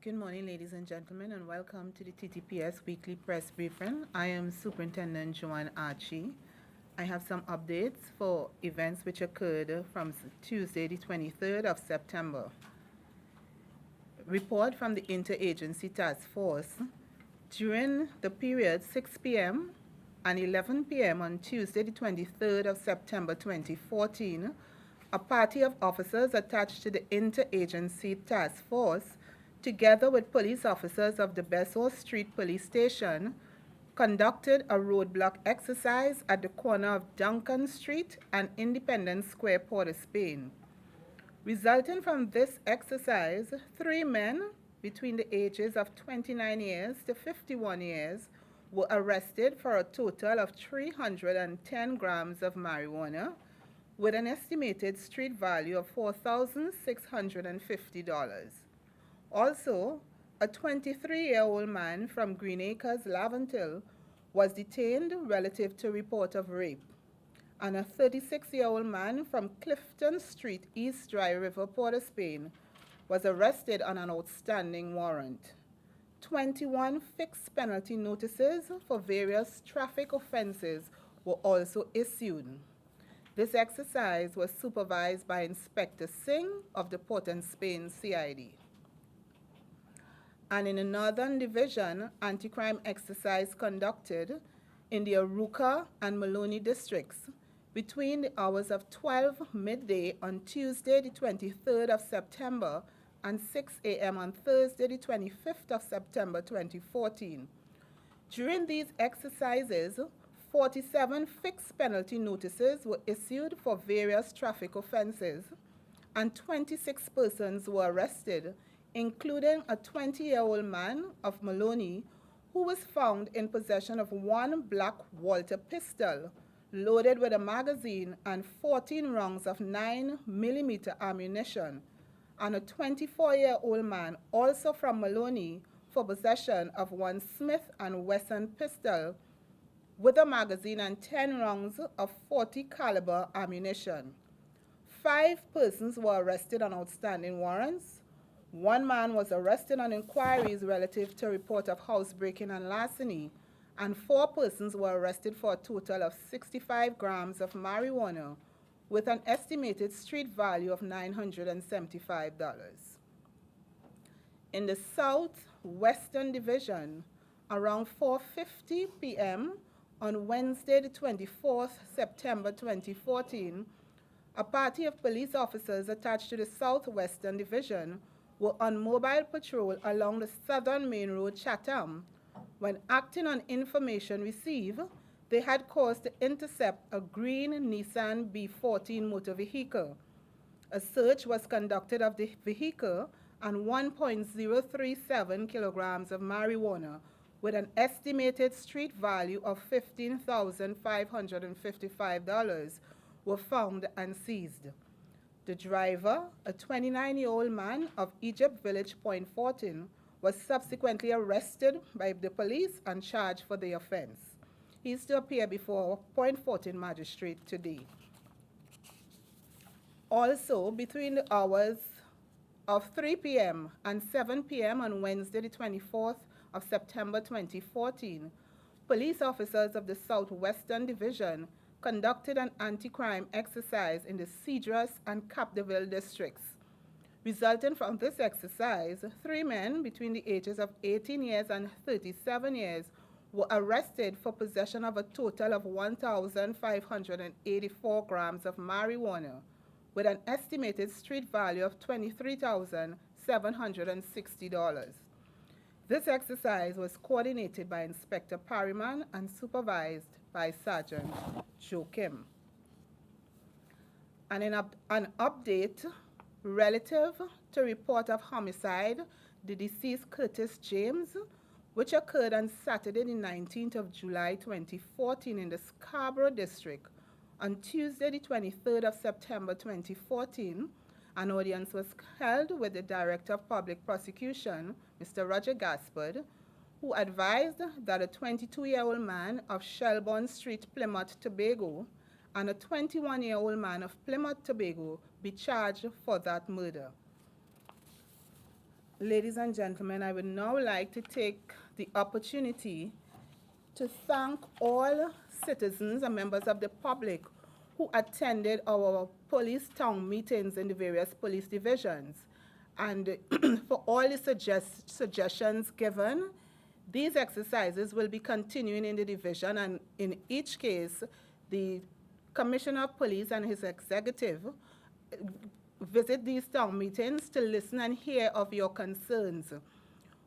Good morning, ladies and gentlemen, and welcome to the TTPS Weekly Press Briefing. I am Superintendent Joanne Archie. I have some updates for events which occurred from Tuesday, the 23rd of September. Report from the Interagency Task Force. During the period 6 p.m. and 11 p.m. on Tuesday, the 23rd of September 2014, a party of officers attached to the Interagency Task Force, together with police officers of the Besseau Street Police Station, conducted a roadblock exercise at the corner of Duncan Street and Independence Square, Port of Spain. Resulting from this exercise, 3 men between the ages of 29 years to 51 years were arrested for a total of 310 grams of marijuana with an estimated street value of $4,650. Also, a 23-year-old man from Green Acres, Laventille, was detained relative to report of rape, and a 36-year-old man from Clifton Street, East Dry River, Port of Spain, was arrested on an outstanding warrant. 21 fixed penalty notices for various traffic offenses were also issued. This exercise was supervised by Inspector Singh of the Port and Spain CID. And in the Northern Division, anti-crime exercise conducted in the Arouca and Maloney districts between the hours of 12 midday on Tuesday, the 23rd of September, and 6 a.m. on Thursday, the 25th of September 2014. During these exercises, 47 fixed penalty notices were issued for various traffic offenses, and 26 persons were arrested, including a 20-year-old man of Maloney who was found in possession of one Black Walter pistol loaded with a magazine and 14 rounds of 9mm ammunition, and a 24-year-old man also from Maloney for possession of one Smith & Wesson pistol with a magazine and 10 rounds of 40 caliber ammunition. 5 persons were arrested on outstanding warrants. 1 man was arrested on inquiries relative to report of housebreaking and larceny, and 4 persons were arrested for a total of 65 grams of marijuana with an estimated street value of $975. In the Southwestern Division, around 4:50 p.m. on Wednesday, the 24th September 2014, a party of police officers attached to the Southwestern Division were on mobile patrol along the Southern Main Road, Chatham, when acting on information received, they had caused to intercept a green Nissan B14 motor vehicle. A search was conducted of the vehicle and 1.037 kilograms of marijuana with an estimated street value of $15,555 were found and seized. The driver, a 29-year-old man of Egypt Village, Point Fortin, was subsequently arrested by the police and charged for the offense. He is to appear before Point Fortin magistrate today. Also, between the hours of 3 p.m. and 7 p.m. on Wednesday, the 24th of September 2014, police officers of the Southwestern Division conducted an anti-crime exercise in the Cedros and Capdeville districts. Resulting from this exercise, 3 men between the ages of 18 years and 37 years were arrested for possession of a total of 1,584 grams of marijuana with an estimated street value of $23,760. This exercise was coordinated by Inspector Parryman and supervised by Sergeant Joe Kim. And in an update relative to report of homicide, the deceased Curtis James, which occurred on Saturday, the 19th of July 2014 in the Scarborough district. On Tuesday, the 23rd of September 2014, an audience was held with the Director of Public Prosecution, Mr. Roger Gaspard, who advised that a 22-year-old man of Shelbourne Street, Plymouth, Tobago, and a 21-year-old man of Plymouth, Tobago be charged for that murder. Ladies and gentlemen, I would now like to take the opportunity to thank all citizens and members of the public who attended our police town meetings in the various police divisions. And for all the suggestions given, these exercises will be continuing in the division, and in each case, the Commissioner of Police and his executive visit these town meetings to listen and hear of your concerns.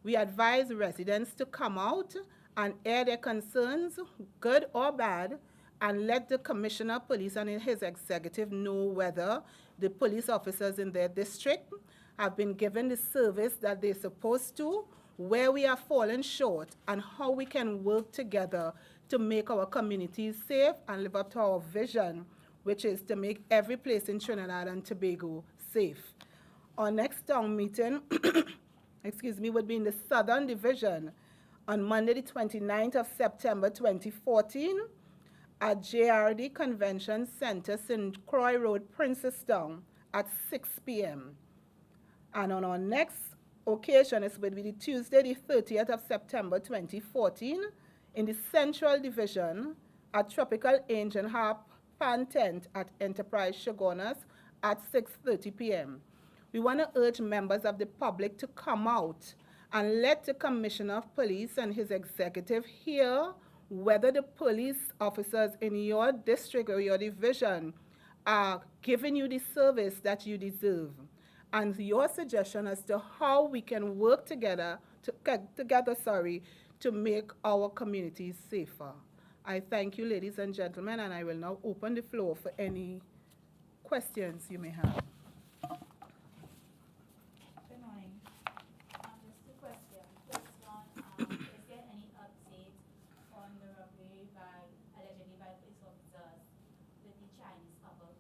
We advise residents to come out and air their concerns, good or bad, and let the Commissioner of Police and his executive know whether the police officers in their district have been given the service that they're supposed to, where we are falling short, and how we can work together to make our communities safe and live up to our vision, which is to make every place in Trinidad and Tobago safe. Our next town meeting excuse me, would be in the Southern Division on Monday, the 29th of September 2014 at JRD Convention Center, St. Croix Road, Princestown at 6 p.m. And on our next occasion, it will be the Tuesday, the 30th of September 2014 in the Central Division at Tropical Angel Harp Pan Tent at Enterprise Shogunas at 6:30 p.m. We want to urge members of the public to come out and let the Commissioner of Police and his executive hear whether the police officers in your district or your division are giving you the service that you deserve, and your suggestion as to how we can work together to make our communities safer. I thank you, ladies and gentlemen, and I will now open the floor for any questions you may have. Good morning. Just two questions. First one, is there any update on the robbery allegedly by police officers with the Chinese couple?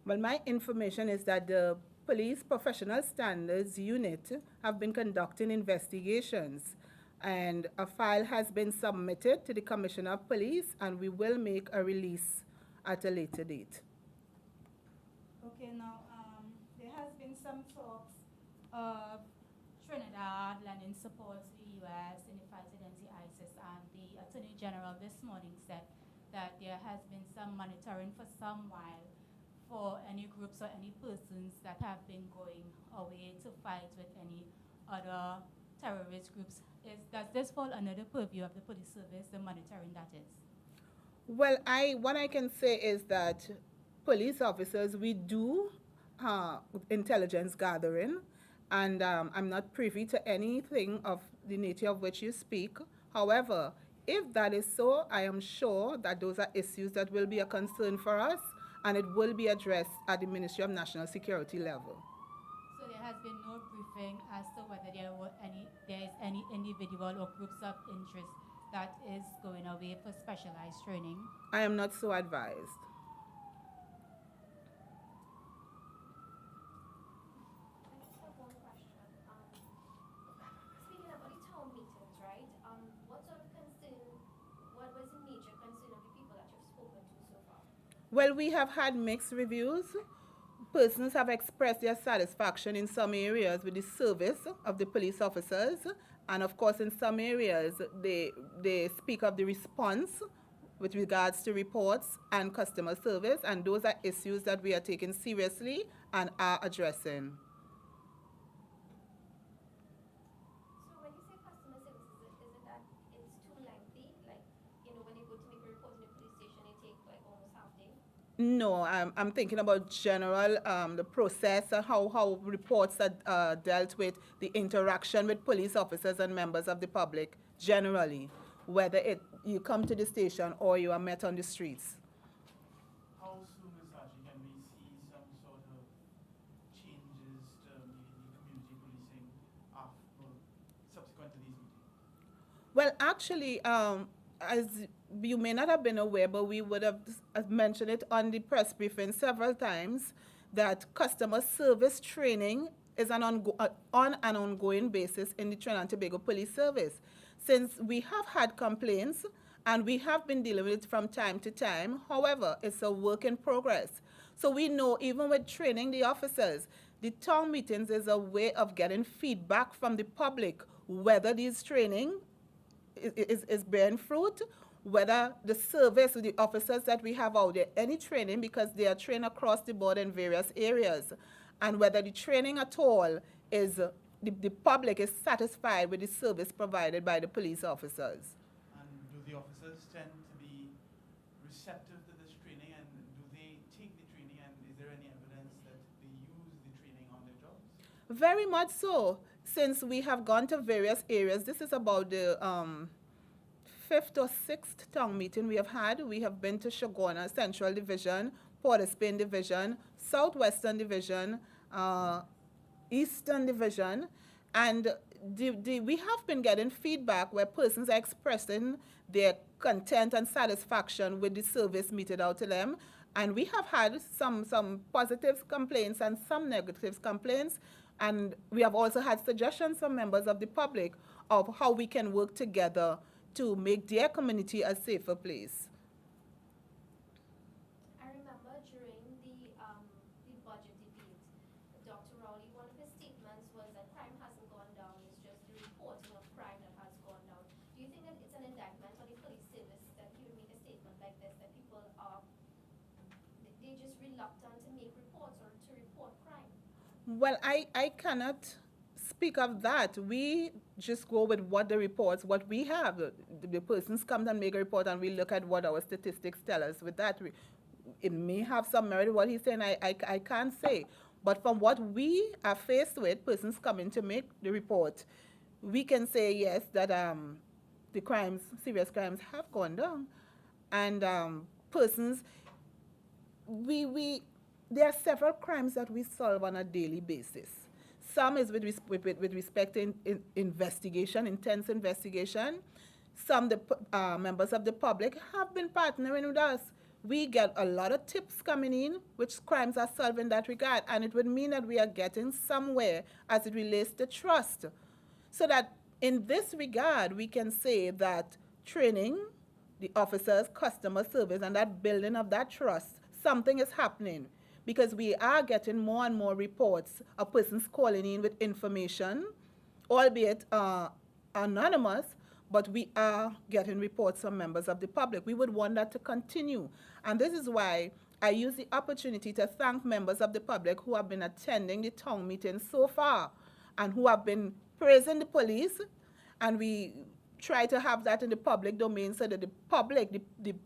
Well, my information is that the Police Professional Standards Unit have been conducting investigations, and a file has been submitted to the Commissioner of Police, and we will make a release at a later date. Okay, now, there has been some talks of Trinidad lending support to the U.S. in the fight against the ISIS, and the Attorney General this morning said that there has been some monitoring for some while for any groups or any persons that have been going away to fight with any other terrorist groups. Does this fall under the purview of the police service, the monitoring that is? Well, what I can say is that police officers, we do intelligence gathering, and I'm not privy to anything of the nature of which you speak. However, if that is so, I am sure that those are issues that will be a concern for us, and it will be addressed at the Ministry of National Security level. So there has been no briefing as to whether there is any individual or groups of interest that is going away for specialized training? I am not so advised. I just have one question. Speaking about the town meetings, right? What sort of concern, what was the major concern of the people that you've spoken to so far? Well, we have had mixed reviews. Persons have expressed their satisfaction in some areas with the service of the police officers, and of course in some areas they speak of the response with regards to reports and customer service, and those are issues that we are taking seriously and are addressing. So when you say customer service, is it that it's too lengthy? Like, when you go to make a report in the police station, it takes like almost half day? No, I'm thinking about general, the process and how reports are dealt with, the interaction with police officers and members of the public generally, whether you come to the station or you are met on the streets. How soon, Ms. Archie, can we see some sort of changes to the community policing subsequent to these meetings? Well, actually, as you may not have been aware, but we would have mentioned it on the press briefing several times, that customer service training is on an ongoing basis in the Trinidad and Tobago Police Service. Since we have had complaints and we have been dealing with it from time to time, however, it's a work in progress. So we know even with training the officers, The town meetings is a way of getting feedback from the public whether these training is bearing fruit, whether the service, the officers that we have out there, any training, because they are trained across the board in various areas, and whether the training at all is, the public is satisfied with the service provided by the police officers. And do the officers tend to be receptive to this training, and do they take the training, and is there any evidence that they use the training on their jobs? Very much so. Since we have gone to various areas, this is about the fifth or sixth town meeting we have had. We have been to Shagona Central Division, Port of Spain Division, Southwestern Division, Eastern Division, and we have been getting feedback where persons are expressing their content and satisfaction with the service meted out to them. And we have had some positive complaints and some negative complaints. And we have also had suggestions from members of the public of how we can work together to make their community a safer place. I remember during the budget debate, Dr. Rowley, one of his statements was that crime hasn't gone down, it's just the reporting of crime that has gone down. Do you think that it's an indictment on the police service that he would make a statement like this, that people are, they're just reluctant to make reports or to report crime? Well, I cannot speak of that. We just go with what the reports, what we have. The persons come and make a report, and we look at what our statistics tell us. With that, it may have some merit. What he's saying, I can't say. But from what we are faced with, persons coming to make the report, we can say yes, that the crimes, serious crimes, have gone down. And persons, there are several crimes that we solve on a daily basis. Some is with respect to investigation, intense investigation. Some members of the public have been partnering with us. We get a lot of tips coming in, which crimes are solved in that regard, and it would mean that we are getting somewhere as it relates to trust. So that in this regard, we can say that training the officers, customer service, and that building of that trust, something is happening. Because we are getting more and more reports of persons calling in with information, albeit anonymous, but we are getting reports from members of the public. We would want that to continue. And this is why I use the opportunity to thank members of the public who have been attending the town meeting so far and who have been praising the police. And we try to have that in the public domain so that the public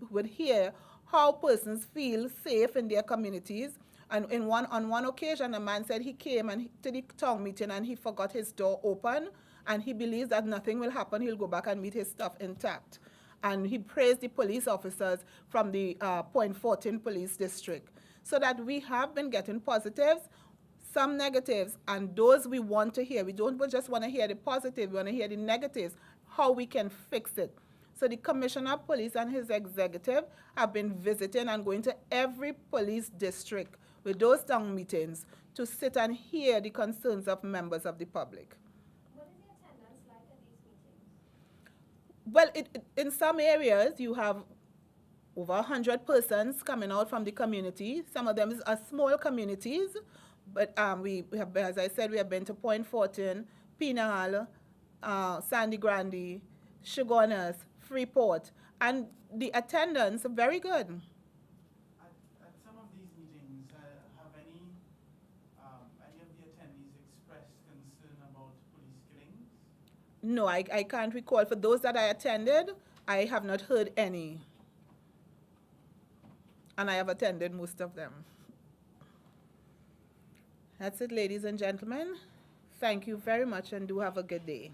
would hear how persons feel safe in their communities. And on one occasion, a man said he came to the town meeting and he forgot his door open, and he believes that nothing will happen. He'll go back and meet his stuff intact. And he praised the police officers from the Point 14 Police District. So that we have been getting positives, some negatives, and those we want to hear. We don't just want to hear the positive, we want to hear the negatives, how we can fix it. So the Commissioner of Police and his executive have been visiting and going to every police district with those town meetings to sit and hear the concerns of members of the public. What is the attendance like at these meetings? Well, in some areas, you have over 100 persons coming out from the community. Some of them are small communities, but we have, as I said, we have been to Point 14, Pinal, Sandy Grande, Chaguanas, Freeport, and the attendance are very good. At some of these meetings, have any of the attendees expressed concern about police killings? No, I can't recall. For those that I attended, I have not heard any. And I have attended most of them. That's it, ladies and gentlemen. Thank you very much, and do have a good day.